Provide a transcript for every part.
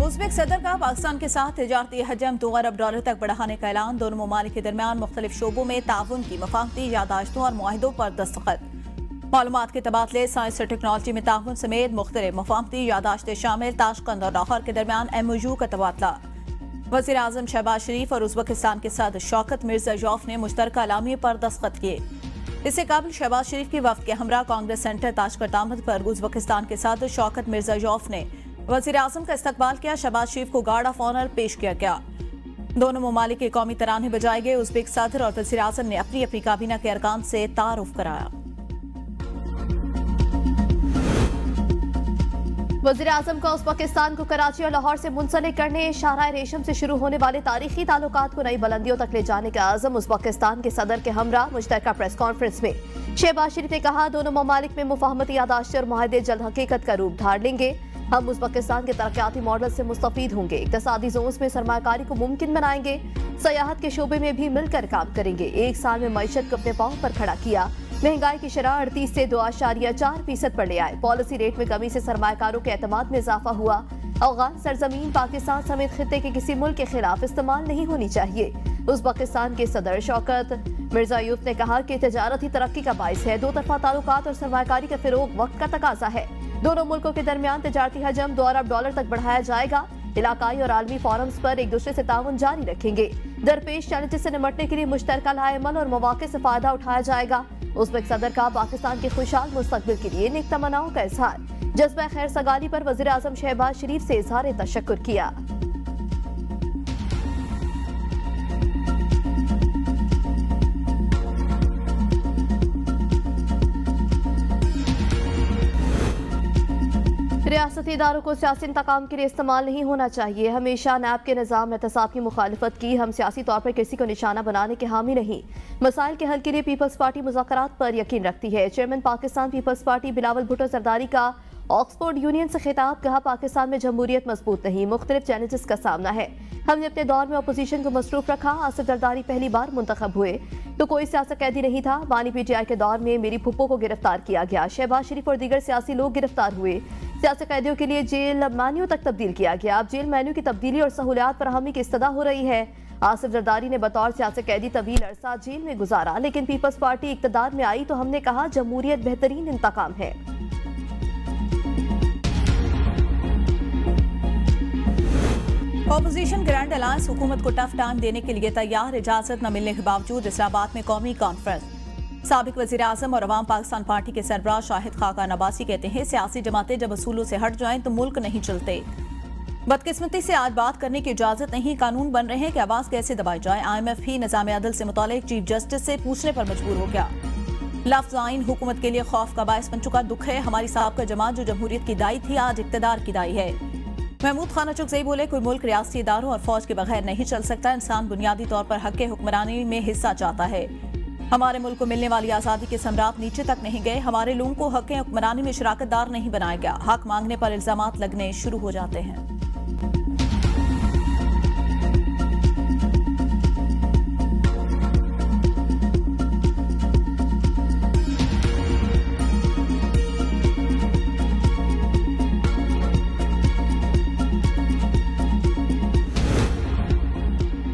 Uzbek सदर का पाकिस्तान के साथ तिजारती हजम $2 अरब तक बढ़ाने का ऐलान। दोनों ममालिक के दरमियान मुख्तलिफ शोबों में ताउन की मफाहमती यादाश्तों और मुआहिदों पर दस्तखत। मालूमात के तबादले, साइंस और टेक्नोलॉजी में ताउन समेत मुख्तलिफ मफाहमती यादाश्तें शामिल। ताशकंद और लाहौर के दरमियान MOU का तबादला। वज़ीर आज़म शहबाज शरीफ और उज़्बेकिस्तान के सदर शौकत मिर्ज़ायोफ ने मुश्तरका अलामी पर दस्तखत किए। इससे कबल शहबाज शरीफ की वफ्द के हमरा कांग्रेस सेंटर ताशकंद आमद पर उज़्बेकिस्तान के सदर शौकत मिर्ज़ायोफ ने वज़ीर आज़म का इस्तकबाल किया। शहबाज शरीफ को गार्ड ऑफ ऑनर पेश किया गया। दोनों ममालिक के कौमी तराने बजाए गए। उज़्बेक सदर और वज़ीर आज़म ने अपनी अपनी काबीना के अरकान से तारुफ कराया। वज़ीर आज़म का उज़्बेकिस्तान को कराची और लाहौर से मुंसलिक करने, शाहराह रेशम से शुरू होने वाले तारीखी ताल्लुकात को नई बुलंदियों तक ले जाने का आज़म। उज़्बेकिस्तान के सदर के हमरा मुश्तरका प्रेस कॉन्फ्रेंस में शहबाज शरीफ ने कहा, दोनों ममालिक में मुफाहमती यादाश्तें और मुआहदे जल्द हकीकत का रूप धार लेंगे। हम उज़्बेकिस्तान के तरक्याती मॉडल से मुस्तफीद होंगे, इक़्तिसादी जोन्स में सरमाकारी को मुमकिन बनाएंगे, सयाहत के शोबे में भी मिलकर काम करेंगे। एक साल में मईशत को अपने पांव पर खड़ा किया। महंगाई की शरह 38 से 2.4% पर ले आए। पॉलिसी रेट में कमी से सरमाकारों के एतमाद में इजाफा हुआ। अफगान सरजमीन पाकिस्तान समेत खित्ते के किसी मुल्क के खिलाफ इस्तेमाल नहीं होनी चाहिए। उज़्बेकिस्तान के सदर शौकत मिर्ज़ायोफ ने कहा कि तजारत ही तरक्की का बाइस है। दो तरफा ताल्लुकात और सरमाकारी का फिरोग वक्त का तकाजा है। दोनों मुल्कों के दरमियान तिजारती हजम $2 अरब तक बढ़ाया जाएगा। इलाकाई और आलमी फोरम्स पर एक दूसरे से ताउन जारी रखेंगे। दरपेश चैलेंजेस से निपटने के लिए मुश्तरका लाएमल और मौके से फायदा उठाया जाएगा। उज़्बेक सदर का पाकिस्तान के खुशहाल मुस्तकबिल के लिए नेक तमन्नाओं का इजहार। जज्बा खैर सगाली पर वज़ीर आज़म शहबाज शरीफ से इजहार तशक्कुर किया। रियासती इदारों को सियासी इंतकाम के लिए इस्तेमाल नहीं होना चाहिए। हमेशा नैब के निज़ाम एहतसाब की मुखालिफत की। हम सियासी तौर पर किसी को निशाना बनाने के हामी नहीं। मसाइल के हल के लिए पीपल्स पार्टी मुज़ाकरात पर यकीन रखती है। Chairman Pakistan Peoples Party Bilawal Bhutto Zardari का ऑक्सफोर्ड यूनियन से खिताब। कहा, पाकिस्तान में जमहूरियत मजबूत नहीं, मुख्तलिफ चैलेंजेस का सामना है। हमने अपने दौर में अपोजिशन को मसरूफ रखा। आसिफ जरदारी पहली बार मुंतखब हुए तो कोई सियासत कैदी नहीं था। बानी PTI के दौर में मेरी फुप्पो को गिरफ्तार किया गया। शहबाज शरीफ और दीगर सियासी लोग गिरफ्तार हुए। सियासी कैदियों के लिए जेल मेन्यू तक तब्दील किया गया। अब जेल मेन्यू की तब्दीली और सहूलियात फराहमी की इस्तदा हो रही है। आसिफ जरदारी ने बतौर सियासी कैदी तवील अरसा जेल में गुजारा, लेकिन पीपल्स पार्टी इक़्तिदार में आई तो हमने कहा जमहूरियत बेहतरीन इंतकाम है। ऑपोजिशन ग्रैंड अलायंस हुकूमत को टफ टाइम देने के लिए तैयार। इजाजत न मिलने के बावजूद इस्लामाबाद में कौमी कॉन्फ्रेंस। साबिक वज़ीर आज़म और अवाम पाकिस्तान पार्टी के सरबराह शाहिद खाकान अब्बासी कहते हैं, सियासी जमातें जब असूलों से हट जाएं तो मुल्क नहीं चलते। बदकिस्मती से आज बात करने की इजाजत नहीं। कानून बन रहे हैं कि आवाज कैसे दबाई जाए। IMF ही निज़ाम अदल से मुतालिक चीफ जस्टिस से पूछने पर मजबूर हो गया। लफ्ज़ आइन हुकूमत के लिए खौफ का बायस बन चुका। दुख है हमारी साहब का जमात जो जमहूरियत की दाई थी आज इक़्तिदार की दाई है। महमूद खान चुगज़ई बोले, कोई मुल्क रियासती इदारों और फौज के बगैर नहीं चल सकता। इंसान बुनियादी तौर पर हक हुक्मरानी में हिस्सा चाहता है। हमारे मुल्क को मिलने वाली आज़ादी के सम्राट नीचे तक नहीं गए। हमारे लोगों को हक हुक्मरानी में शराकतदार नहीं बनाया गया। हक मांगने पर इल्जामात लगने शुरू हो जाते हैं।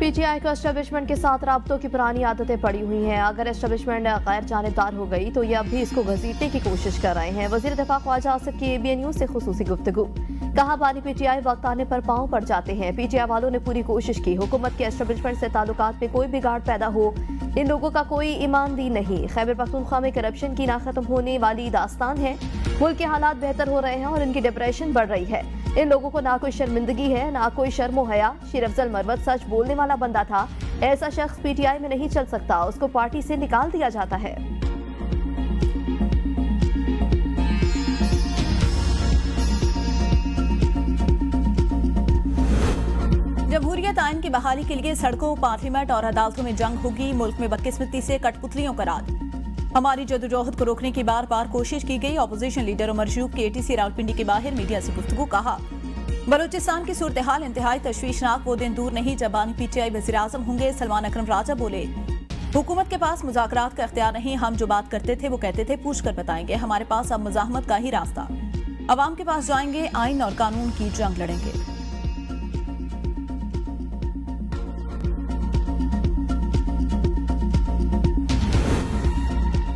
PTI को एस्टेब्लिशमेंट के साथ राब्तों की पुरानी आदतें पड़ी हुई हैं। अगर एस्टेब्लिशमेंट गैर जानिबदार हो गई तो ये अब भी इसको घसीटने की कोशिश कर रहे हैं। वज़ीर दिफा ख्वाजा आसिफ की ABN न्यूज़ से खुसूसी गुफ्तगू। कहा, बानी PTI वक्त आने पर पांव पड़ जाते हैं। PTI वालों ने पूरी कोशिश की। हुकूमत के एस्टेब्लिशमेंट से ताल्लुकात में कोई बिगाड़ पैदा हो, इन लोगों का कोई ईमान दी नहीं। खैबर पख्तूनख्वा में करप्शन की ना खत्म होने वाली दास्तान है। मुल्क के हालात बेहतर हो रहे हैं और इनकी डिप्रेशन बढ़ रही है। इन लोगों को ना कोई शर्मिंदगी है, ना कोई शर्मो हया। शेर अफजल मरवत सच बोलने वाला बंदा था। ऐसा शख्स PTI में नहीं चल सकता, उसको पार्टी से निकाल दिया जाता है। जमहूरियत आइन की बहाली के लिए सड़कों, पार्लियामेंट और अदालतों में जंग होगी। मुल्क में बदकिस्मती से कठपुतलियों का राज। हमारी जदोजहद को रोकने की बार बार कोशिश की गई। ऑपोजिशन लीडर उमर शयूब के ATC रावलपिंडी के बाहर मीडिया से गुफ्तगू। कहा, बलूचिस्तान की सूरत हाल इंतहाई तशवीशनाक। वो दिन दूर नहीं जब बानी PTI वज़ीर आज़म होंगे। सलमान अकरम राजा बोले, हुकूमत के पास मुज़ाकरात का इख्तियार नहीं। हम जो बात करते थे वो कहते थे पूछ कर बताएंगे। हमारे पास अब मुज़ाहमत का ही रास्ता। अवाम के पास जाएंगे, आइन और कानून की जंग लड़ेंगे।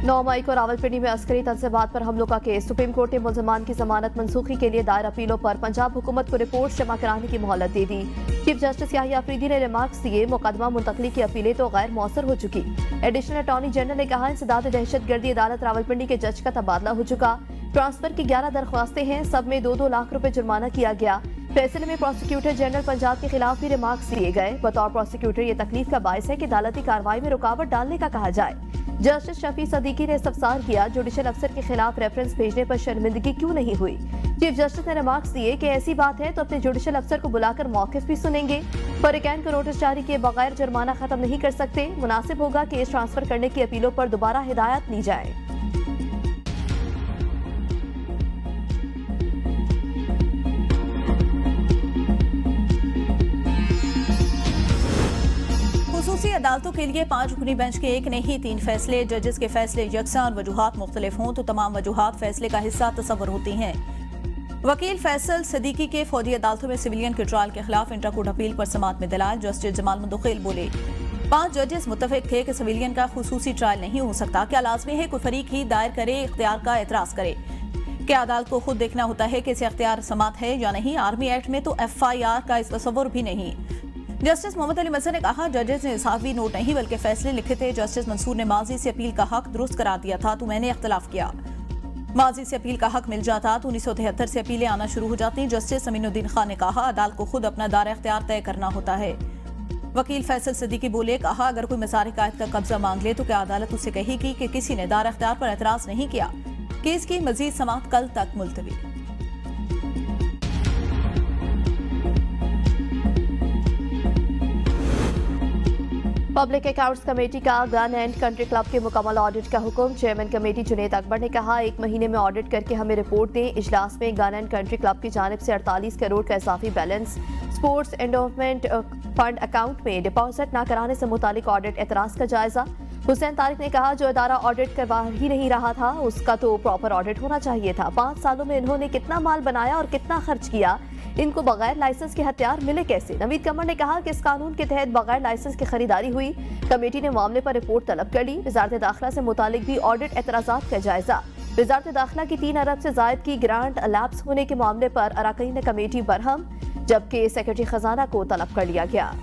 9 मई को रावलपिंडी में अस्करी तनसीबात पर हमलों का केस। सुप्रीम कोर्ट ने मुलजमान की जमानत मनसूखी के लिए दायर अपीलों पर पंजाब हुकूमत को रिपोर्ट जमा कराने की मोहलत दे दी। चीफ जस्टिस याहिया अफरीदी ने रिमार्क्स दिए, मुकदमा मुंतकली की अपीलें तो गैर मौसर हो चुकी। एडिशनल अटॉर्नी जनरल ने कहा, इंसदाद दहशतगर्दी अदालत रावलपिंडी के जज का तबादला हो चुका। ट्रांसफर की 11 दरख्वास्तें हैं, सब में 2-2 लाख रुपए जुर्माना किया गया। फैसले में प्रोसिक्यूटर जनरल पंजाब के खिलाफ भी रिमार्क्स दिए गए। बतौर प्रोसिक्यूटर ये तकलीफ का बायस है कि अदालती कार्रवाई में रुकावट डालने का कहा जाए। जस्टिस शफी सदीकी ने इस्तफसार किया, जुडिशल अफसर के खिलाफ रेफरेंस भेजने पर शर्मिंदगी क्यों नहीं हुई। चीफ जस्टिस ने रिमार्क्स दिए कि ऐसी बात है तो अपने जुडिशल अफसर को बुलाकर मौकिफ भी सुनेंगे। फरीकैन को नोटिस जारी किए बगैर जुर्माना खत्म नहीं कर सकते। मुनासिब होगा कि केस ट्रांसफर करने की अपीलों पर दोबारा हिदायत ली जाए। खुसूसी अदालतों के लिए 5 रुकनी बेंच के एक नहीं 3 फैसले। जजेस के फैसले यकसा और वजूहात मुख्तलिफ हों तो तमाम वजूहात फैसले का हिस्सा तस्वर होती हैं। वकील फैसल सदीकी के फौजी अदालतों में सिविलियन के ट्रायल के खिलाफ इंटरकोर्ट अपील पर समाअत में दलाल। जस्टिस जमाल मुंदखिल बोले, 5 जजेस मुत्तफिक थे कि सिविलियन का खुसूसी ट्रायल नहीं हो सकता। क्या लाजमी है कोई फरीक ही दायर करे, इख्तियार का एतराज करे? क्या अदालत को खुद देखना होता है कि इसे इख्तियार समाअत है या नहीं? आर्मी एक्ट में तो FIR का इस तस्वुर भी नहीं। जस्टिस मोहम्मद अली मसर ने कहा, जजेस ने इंसाफी नोट नहीं बल्कि फैसले लिखे थे। जस्टिस मंसूर ने माजी से अपील का हक दुरुस्त करार दिया था तो मैंने इख्तलाफ किया। माजी से अपील का हक मिल जाता तो 1973 से अपीलें आना शुरू हो जाती। जस्टिस अमीनुद्दीन खान ने कहा, अदालत को खुद अपना दायरा इख्तियार तय करना होता है। वकील फैसल सदीकी बोले, कहा अगर कोई मसारे कायद का कब्जा मांग ले तो क्या अदालत उसे कहेगी कि किसी ने दायरा इख्तियार पर एतराज नहीं किया? केस की मजीद समाअत कल तक मुलतवी। पब्लिक अकाउंट्स कमेटी का गन एंड कंट्री क्लब के मुकम्मल ऑडिट का हुक्म। चेयरमैन कमेटी जुनेद अकबर ने कहा, 1 महीने में ऑडिट करके हमें रिपोर्ट दें। इजलास में गन एंड कंट्री क्लब की जानिब से 48 करोड़ का इजाफी balance sports endowment fund account में डिपॉजिट न कराने से मुतालिक ऑडिट एतराज का जायजा। हुसैन तारिक ने कहा, जो इदारा ऑडिट करवा ही नहीं रहा था उसका तो प्रॉपर ऑडिट होना चाहिए था। 5 सालों में इन्होंने कितना माल बनाया और कितना खर्च किया, इनको बगैर लाइसेंस के हथियार मिले कैसे? नवीद कमर ने कहा कि इस कानून के तहत बगैर लाइसेंस की खरीदारी हुई। कमेटी ने मामले पर रिपोर्ट तलब कर ली। वजारत दाखिला से मुतालिक भी ऑडिट एतराजात का जायजा। वजारत दाखिला की 3 अरब से जायद की ग्रांट लैप्स होने के मामले पर अरकान कमेटी बरहम, जबकि सेक्रेटरी खजाना को तलब कर लिया गया।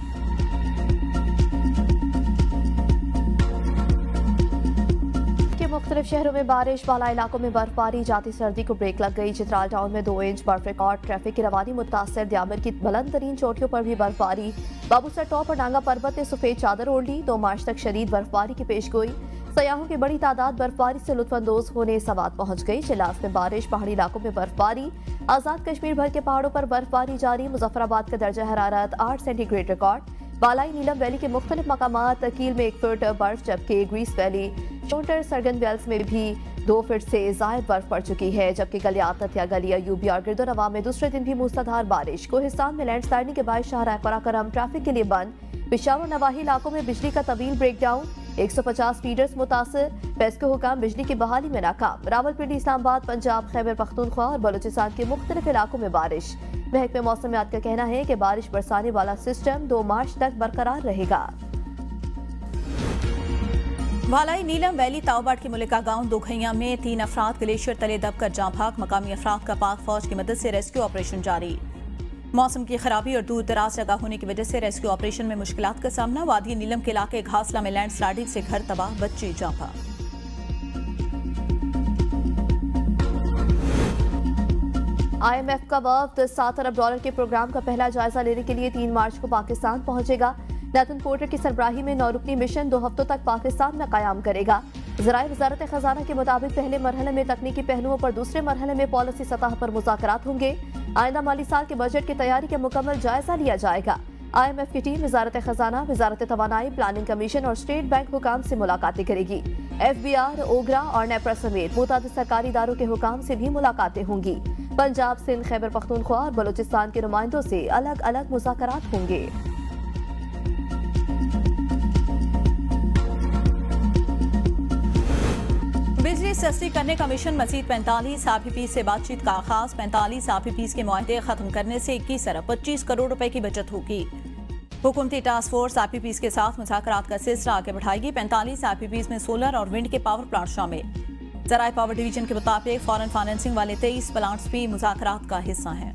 मुख्तलिफ शहरों में बारिश, बाला इलाकों में बर्फबारी, जाती सर्दी को ब्रेक लग गई। चित्राल टाउन में 2 इंच बर्फ रिकॉर्ड। ट्रैफिक की रवानी मुतासर। दियामर की बुलंद तरीन चोटियों पर भी बर्फबारी। बाबूसर टॉप और नांगा पर्वत ने सफेद चादर ओढ़ ली। 2 मार्च तक शदीद बर्फबारी की पेशगोई। सयाहों की बड़ी तादाद बर्फबारी से लुत्फानंदोज होने सवात पहुंच गई। शिलास में बारिश, पहाड़ी इलाकों में बर्फबारी। आजाद कश्मीर भर के पहाड़ों पर बर्फबारी जारी। मुजफ्फराबाद का दर्जा हरारत 8 सेंटीग्रेड रिकॉर्ड। बालाई नीलम वैली के मुख्तलिफ मकामात कील में 1 फुट बर्फ, जबकि ग्रीस वैली, शोल्टर, सरगन वेल्स में भी 2 फुट से जायद बर्फ पड़ चुकी है। जबकि गलियात या गलिया यूबी और गिरदोनवा में दूसरे दिन भी मूसलाधार बारिश। कोहिस्तान में लैंडस्लाइडिंग के बायस शाहराह कराकरम ट्रैफिक के लिए बंद। पेशावर नवाही इलाकों में बिजली का तवील ब्रेकडाउन। 150 फीडर्स मुतासर। पेस्को हुकाम बिजली की बहाली में नाकाम। रावलपिंडी, इस्लामाबाद, पंजाब, खैबर पख्तूनख्वा और बलूचिस्तान के मुख्तलिफ इलाकों में बारिश। महकमे मौसमियात का कहना है कि बारिश बरसाने वाला सिस्टम 2 मार्च तक बरकरार रहेगा। बालाई नीलम वैली ताओबाट के मुलिका गांव दोघैया में 3 अफराद ग्लेशियर तले दबकर जाँ भाग। मकामी अफराद का पाक फौज की मदद से रेस्क्यू ऑपरेशन जारी। मौसम की खराबी और दूर दराज जगह होने की वजह से रेस्क्यू ऑपरेशन में मुश्किलात का सामना। वादी नीलम के इलाके घासला में लैंडस्लाइडिंग से घर तबाह, बच्चे जाँ भाग। IMF का वफ्द $7 अरब के प्रोग्राम का पहला जायजा लेने के लिए 3 मार्च को पाकिस्तान पहुंचेगा। नेथन पोर्टर की सरबराही में 9 रुकनी मिशन 2 हफ्तों तक पाकिस्तान में कायम करेगा। ज़राए वजारत खजाना के मुताबिक पहले मरहले में तकनीकी पहलुओं पर, दूसरे मरहले में पॉलिसी सतह पर मुज़ाकरात होंगे। आइंदा माली साल के बजट की तैयारी का मुकम्मल जायजा लिया जाएगा। IMF की टीम वजारत खजाना, वजारत तवानाई, प्लानिंग कमीशन और स्टेट बैंक हुकाम से मुलाकातें करेगी। FBR, ओगरा और नेपरा समेत मुतादिद सरकारी इदारों के हुकाम से भी मुलाकातें होंगी। पंजाब, सिंध, खैबर पख्तूनख्वा और बलूचिस्तान के नुमाइंदों से अलग अलग मुज़ाकरात होंगे। बिजली सस्ती करने का मिशन मजीद 45 RPP से बातचीत का आगाज। 45 RPP के मुआहदे खत्म करने से 21 अरब 25 करोड़ रुपए की बचत होगी। हुकूमती टास्क फोर्स आईपीपीज के साथ मुज़ाकरात का सिलसिला आगे बढ़ाएगी। 45 आईपीपीज में सोलर और विंड के पावर प्लांट शामिल। ज़राए पावर डिवीजन के मुताबिक फॉरेन फाइनेंसिंग वाले 23 प्लांट्स भी मुज़ाकरात का हिस्सा हैं।